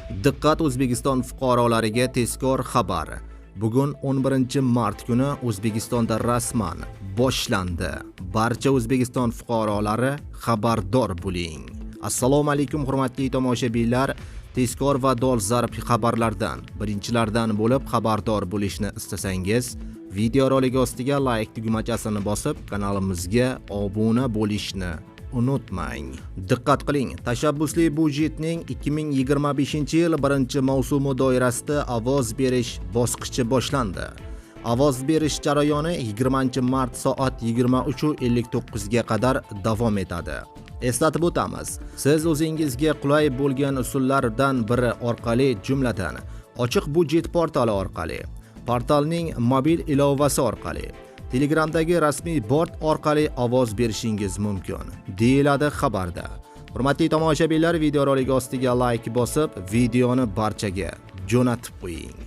Diqqat O'zbekiston fuqarolariga tezkor xabar. Bugun 11-mart kuni O'zbekistonda rasman boshlandi. Barcha O'zbekiston fuqarolari xabardor bo'ling. Assalomu alaykum hurmatli tomoshabinlar. Tezkor va dolzarb xabarlardan birinchilardan bo'lib xabardor bo'lishni istasangiz, videorolik ostiga like tugmachasini bosib, kanalimizga obuna bo'lishni unutmang. Diqqat qiling, tashabbusli budjetning 2025-yil 1-mavsumi doirasida ovoz berish bosqichi boshlandi. Ovoz berish jarayoni 20-mart soat 23:59 ga qadar davom etadi. Eslatib o'tamiz, siz o'zingizga qulay bo'lgan usullardan biri orqali, jumladan ochiq budjet portali orqali, portalning mobil ilovasi orqali, Telegramdagi rasmiy bot orqali ovoz berishingiz mumkin, deyiladi xabarda. Hurmatli tomoshabinlar, videorolik ostiga like bosib, videoni barchaga jo'natib qo'ying.